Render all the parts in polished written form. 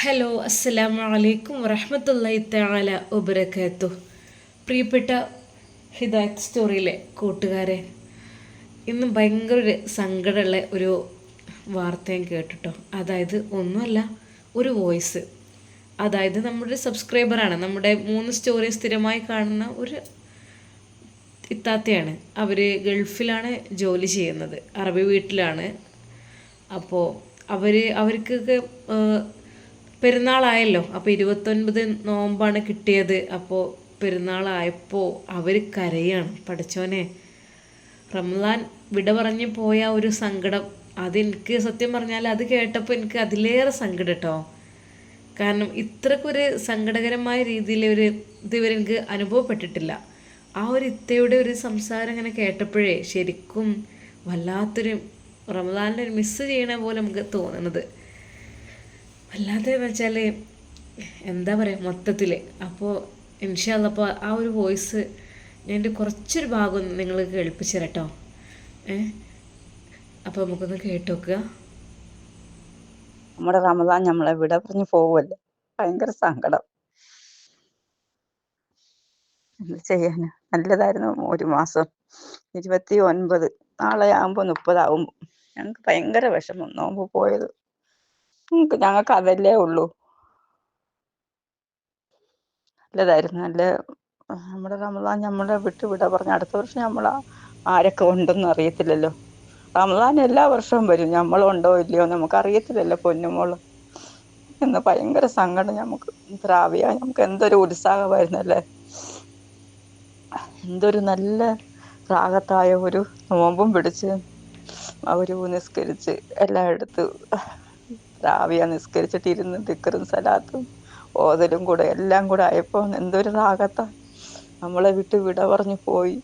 Hello അസ്സലാമു അലൈക്കും വറഹ്മത്തുള്ളാഹി തആല വബറകാതുഹു. പ്രിയപ്പെട്ട ഹിദായത്ത് സ്റ്റോറിയിലെ കൂട്ടുകാരെ, ഇന്ന് ഭയങ്കര ഒരു സങ്കടമുള്ള ഒരു വാർത്ത ഞാൻ കേട്ടിട്ടോ. അതായത് ഒന്നുമല്ല, ഒരു വോയിസ്. അതായത് നമ്മുടെ സബ്സ്ക്രൈബറാണ്, നമ്മുടെ 3 സ്റ്റോറി സ്ഥിരമായി കാണുന്ന ഒരു ഇത്താത്തയാണ്. അവർ ഗൾഫിലാണ് ജോലി ചെയ്യുന്നത്, അറബി വീട്ടിലാണ്. അപ്പോൾ അവർക്കൊക്കെ പെരുന്നാളായല്ലോ. അപ്പോൾ 29 നോമ്പാണ് കിട്ടിയത്. അപ്പോൾ പെരുന്നാളായപ്പോൾ അവർ കരയാണ്. പഠിച്ചോനെ, റംസാൻ വിട പറഞ്ഞ് പോയ ഒരു സങ്കടം, അതെനിക്ക് സത്യം പറഞ്ഞാൽ അത് കേട്ടപ്പോൾ എനിക്ക് അതിലേറെ സങ്കടം കേട്ടോ. കാരണം ഇത്രക്കൊരു സങ്കടകരമായ രീതിയിൽ ഒരു ഇതുവരെ എനിക്ക് അനുഭവപ്പെട്ടിട്ടില്ല. ആ ഒരു ഇത്തയുടെ ഒരു സംസാരം ഇങ്ങനെ കേട്ടപ്പോഴേ ശരിക്കും വല്ലാത്തൊരു റമദാനിൽ ഒരു മിസ്സ് ചെയ്യണ പോലെ നമുക്ക് തോന്നുന്നത്. വല്ലാത്തതെന്ന് വെച്ചാൽ എന്താ പറയുക മൊത്തത്തിൽ. അപ്പോൾ ഇൻഷാ അല്ലാഹ് അപ്പോൾ ആ ഒരു വോയിസ് ഞാൻ എൻ്റെ കുറച്ചൊരു ഭാഗം നിങ്ങൾ കേൾപ്പിച്ചു തരട്ടോ. അപ്പോൾ നമുക്കൊന്ന് കേട്ട് നോക്കുക. നമ്മുടെ റമദാൻ നമ്മളെ വിട പറഞ്ഞു പോവല്ലേ, ഭയങ്കര സങ്കടം. എന്ത് ചെയ്യാന്, നല്ലതായിരുന്നു. ഒരു മാസം 29, നാളെ ആകുമ്പോൾ 30 ആകുമ്പോൾ ഞങ്ങൾക്ക് ഭയങ്കര വിഷമം നോമ്പ് പോയത്. ഞങ്ങൾക്ക് അതല്ലേ ഉള്ളൂ. നല്ലതായിരുന്നു. നമ്മുടെ റമദാൻ നമ്മളെ വിട പറഞ്ഞു. അടുത്ത വർഷം നമ്മൾ ആരൊക്കെ ഉണ്ടെന്ന് അറിയത്തില്ലല്ലോ. റമദാൻ എല്ലാ വർഷവും വരും, നമ്മളുണ്ടോ ഇല്ലയോ നമുക്ക് അറിയത്തില്ലല്ലോ പൊന്നുമോള്. എന്ന് ഭയങ്കര സങ്കടം. നമുക്ക് ത്രാവിയ നമുക്ക് എന്തൊരു ഉത്സാഹമായിരുന്നല്ലേ. എന്തൊരു നല്ല റാഹത്തായ ഒരു നോമ്പും പിടിച്ച് ഒരു നിസ്കരിച്ച് എല്ലാം എടുത്ത് റാവിയ നിസ്കരിച്ചിട്ടിരുന്ന് ദിക്റും സലാത്തും ഓതലും കൂടെ എല്ലാം കൂടെ ആയപ്പോൾ എന്തൊരു റാഹത്താ. നമ്മളെ വിട പറഞ്ഞു പോയി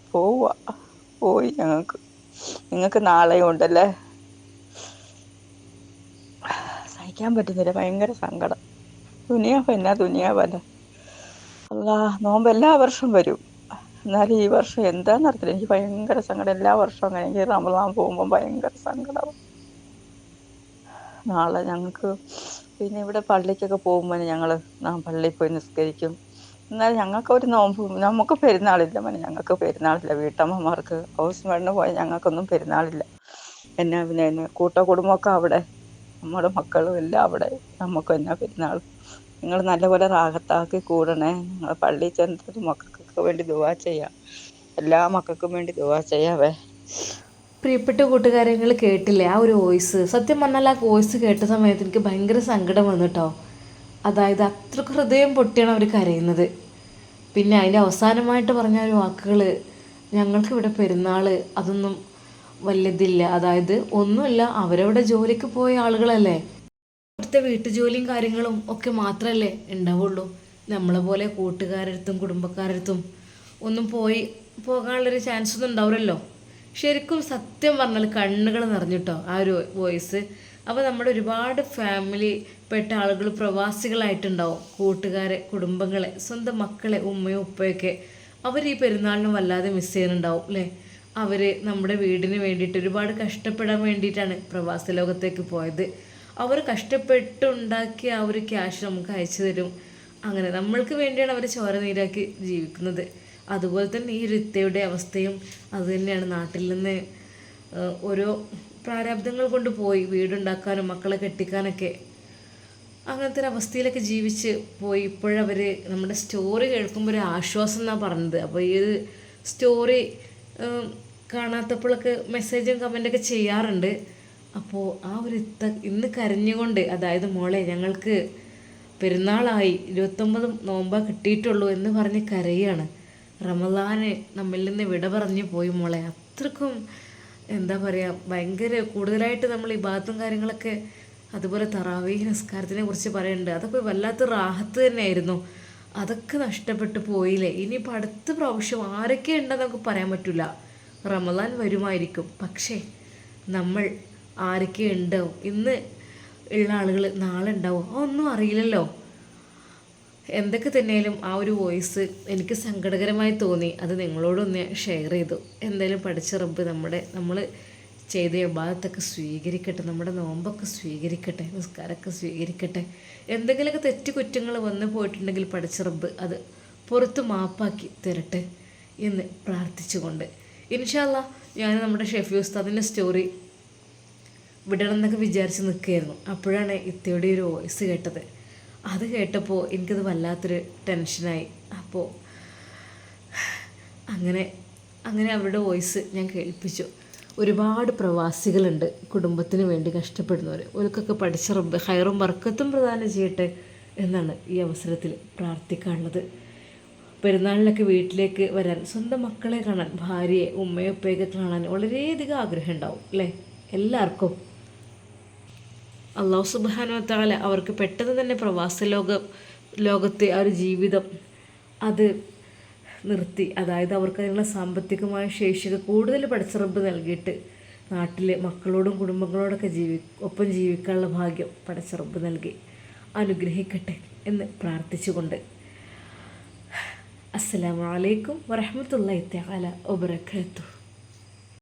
നിങ്ങൾക്ക് നാളെയും ഉണ്ടല്ലേ. സഹിക്കാൻ പറ്റുന്നില്ല, ഭയങ്കര സങ്കടം. ദുനിയാവല്ല. അല്ലാ, നോമ്പ് എല്ലാ വർഷവും വരും, എന്നാലും ഈ വർഷം എന്താന്ന് അറിയത്തില്ല. എനിക്ക് ഭയങ്കര സങ്കടം. എല്ലാ വർഷവും അങ്ങനെ എനിക്ക് റമദാൻ പോകുമ്പോൾ ഭയങ്കര സങ്കടം. നാളെ ഞങ്ങൾക്ക് പിന്നെ ഇവിടെ പള്ളിക്കൊക്കെ പോകുമ്പോൾ ഞങ്ങൾ പള്ളിയിൽ പോയി നിസ്കരിക്കും. എന്നാൽ ഞങ്ങൾക്ക് ഒരു നോമ്പ്, നമുക്ക് പെരുന്നാളില്ല ഞങ്ങൾക്ക് പെരുന്നാളില്ല. വീട്ടമ്മമാർക്ക് ഹൗസ് മേഡിന് പോയാൽ ഞങ്ങൾക്കൊന്നും പെരുന്നാളില്ല. പിന്നെ കൂട്ടുകുടുംബമൊക്കെ അവിടെ, നമ്മുടെ മക്കളും എല്ലാം അവിടെ, നമുക്ക് എന്നാ പെരുന്നാൾ. നിങ്ങൾ നല്ലപോലെ റാഹത്താക്കി കൂടണേ. നിങ്ങൾ പള്ളിയിൽ ചെന്നിട്ട് മക്കൾക്കൊക്കെ വേണ്ടി ദുആ ചെയ്യാം. എല്ലാ മക്കൾക്കും വേണ്ടി ദുആ ചെയ്യാവേ. പ്രിയപ്പെട്ട കൂട്ടുകാരെ, നിങ്ങൾ കേട്ടില്ലേ ആ ഒരു വോയിസ്? സത്യം പറഞ്ഞാൽ ആ വോയിസ് കേട്ട സമയത്ത് എനിക്ക് ഭയങ്കര സങ്കടം വന്നു കേട്ടോ. അതായത് അത്രക്ക് ഹൃദയം പൊട്ടിയാണ് അവർ കരയുന്നത്. പിന്നെ അതിൻ്റെ അവസാനമായിട്ട് പറഞ്ഞ ഒരു വാക്കുകൾ, ഞങ്ങൾക്കിവിടെ പെരുന്നാൾ അതൊന്നും വലിയതില്ല. അതായത് ഒന്നുമില്ല, അവരവിടെ ജോലിക്ക് പോയ ആളുകളല്ലേ, അവിടുത്തെ വീട്ടുജോലിയും കാര്യങ്ങളും ഒക്കെ മാത്രമല്ലേ ഉണ്ടാവുള്ളൂ. നമ്മളെ പോലെ കൂട്ടുകാരടുത്തും കുടുംബക്കാരടുത്തും ഒന്നും പോകാനുള്ളൊരു ചാൻസ് ഒന്നും ഉണ്ടാവില്ലല്ലോ. ശരിക്കും സത്യം പറഞ്ഞാൽ കണ്ണുകൾ നിറഞ്ഞിട്ടോ ആ ഒരു വോയിസ്. അപ്പോൾ നമ്മുടെ ഒരുപാട് ഫാമിലി പെട്ട ആളുകൾ പ്രവാസികളായിട്ടുണ്ടാവും. കൂട്ടുകാരെ, കുടുംബങ്ങളെ, സ്വന്തം മക്കളെ, ഉമ്മയും ഉപ്പയൊക്കെ അവർ ഈ പെരുന്നാളിനും വല്ലാതെ മിസ് ചെയ്യുന്നുണ്ടാവും അല്ലേ. അവർ നമ്മുടെ വീടിന് വേണ്ടിയിട്ട് ഒരുപാട് കഷ്ടപ്പെടാൻ വേണ്ടിയിട്ടാണ് പ്രവാസ ലോകത്തേക്ക് പോയത്. അവർ കഷ്ടപ്പെട്ടുണ്ടാക്കിയ ആ ഒരു ക്യാഷ് നമുക്ക് അയച്ചു തരും. അങ്ങനെ നമ്മൾക്ക് വേണ്ടിയാണ് അവർ ചോര നീരാക്കി ജീവിക്കുന്നത്. അതുപോലെ തന്നെ ഈ രിത്തയുടെ അവസ്ഥയും അതുതന്നെയാണ്. നാട്ടിൽ നിന്ന് ഓരോ പ്രാരാബ്ദങ്ങൾ കൊണ്ട് പോയി വീടുണ്ടാക്കാനും മക്കളെ കെട്ടിക്കാനൊക്കെ അങ്ങനത്തെ ഒരു അവസ്ഥയിലൊക്കെ ജീവിച്ച് പോയി. ഇപ്പോഴവർ നമ്മുടെ സ്റ്റോറി കേൾക്കുമ്പോൾ ഒരു ആശ്വാസം എന്നാണ് പറഞ്ഞത്. അപ്പോൾ ഈ ഒരു സ്റ്റോറി കാണാത്തപ്പോഴൊക്കെ മെസ്സേജും കമൻറ്റൊക്കെ ചെയ്യാറുണ്ട്. അപ്പോൾ ആ ഒരു ഇന്ന് കരഞ്ഞുകൊണ്ട്, അതായത് മോളെ ഞങ്ങൾക്ക് പെരുന്നാളായി 29 നോമ്പാ കിട്ടിയിട്ടുള്ളൂ എന്ന് പറഞ്ഞ് കരയാണ്. റമദാന് നമ്മിൽ നിന്ന് വിട പറഞ്ഞു പോയി മോളെ. അത്രക്കും എന്താ പറയുക, ഭയങ്കര കൂടുതലായിട്ട് നമ്മൾ ഈ ബാത്തും കാര്യങ്ങളൊക്കെ, അതുപോലെ തറാവീഹ് നിസ്കാരത്തിനെ കുറിച്ച് പറയുന്നുണ്ട്. അതൊക്കെ വല്ലാത്ത റാഹത്ത് തന്നെയായിരുന്നു. അതൊക്കെ നഷ്ടപ്പെട്ടു പോയില്ലേ. ഇനിയിപ്പോൾ അടുത്ത പ്രാവശ്യം ആരൊക്കെ ഉണ്ടെന്ന് നമുക്ക് പറയാൻ പറ്റില്ല. റമദാൻ വരുമായിരിക്കും, പക്ഷേ നമ്മൾ ആരൊക്കെ ഉണ്ടാവും, ഇന്ന് ഉള്ള ആളുകൾ നാളെ ഉണ്ടാവും, അതൊന്നും അറിയില്ലല്ലോ. എന്തൊക്കെ തന്നെയാലും ആ ഒരു വോയിസ് എനിക്ക് സങ്കടകരമായി തോന്നി. അത് നിങ്ങളോടൊന്ന് ഷെയർ ചെയ്തു. എന്തായാലും പഠിച്ച റബ്ബ് നമ്മൾ ചെയ്ത ഇബാദത്തൊക്കെ സ്വീകരിക്കട്ടെ, നമ്മുടെ നോമ്പൊക്കെ സ്വീകരിക്കട്ടെ, നിസ്കാരമൊക്കെ സ്വീകരിക്കട്ടെ. എന്തെങ്കിലുമൊക്കെ തെറ്റ് കുറ്റങ്ങൾ വന്നു പോയിട്ടുണ്ടെങ്കിൽ പടച്ച റബ്ബ് അത് പുറത്ത് മാപ്പാക്കി തരട്ടെ എന്ന് പ്രാർത്ഥിച്ചുകൊണ്ട് ഇൻഷാ അല്ലാ ഞാൻ നമ്മുടെ ഷെഫി ഉസ്താദിൻ്റെ സ്റ്റോറി വിടണം എന്നൊക്കെ വിചാരിച്ച് നിൽക്കുകയായിരുന്നു. അപ്പോഴാണ് ഇത്തയുടെ ഒരു വോയിസ് കേട്ടത്. അത് കേട്ടപ്പോൾ എനിക്കത് വല്ലാത്തൊരു ടെൻഷനായി. അപ്പോൾ അങ്ങനെ അവരുടെ വോയിസ് ഞാൻ കേൾപ്പിച്ചു. ഒരുപാട് പ്രവാസികളുണ്ട് കുടുംബത്തിന് വേണ്ടി കഷ്ടപ്പെടുന്നവർ. ഓർക്കൊക്കെ പഠിച്ച റബ്ബ് ഹൈറും ബർക്കത്തും പ്രദാനം ചെയ്യട്ടെ എന്നാണ് ഈ അവസരത്തിൽ പ്രാർത്ഥിക്കാനുള്ളത്. പെരുന്നാളിലൊക്കെ വീട്ടിലേക്ക് വരാൻ, സ്വന്തം മക്കളെ കാണാൻ, ഭാര്യയെ ഉമ്മയെ ഉപ്പയൊക്കെ കാണാൻ വളരെയധികം ആഗ്രഹം ഉണ്ടാവും അല്ലേ എല്ലാവർക്കും. അല്ലാഹു സുബ്ഹാനഹു വ തആല അവർക്ക് പെട്ടെന്ന് തന്നെ പ്രവാസ ലോകത്തെ ആ ഒരു ജീവിതം അത് നിർത്തി, അതായത് അവർക്ക് അതിനുള്ള സാമ്പത്തികമായ ശേഷിയൊക്കെ കൂടുതൽ പടച്ച റബ്ബ് നൽകിയിട്ട് നാട്ടിലെ മക്കളോടും കുടുംബങ്ങളോടൊക്കെ ഒപ്പം ജീവിക്കാനുള്ള ഭാഗ്യം പടച്ച റബ്ബ് നൽകി അനുഗ്രഹിക്കട്ടെ എന്ന് പ്രാർത്ഥിച്ചുകൊണ്ട് അസ്സലാമു അലൈക്കും വറഹ്മത്തുള്ളാഹി തആല വബറകാതുഹു.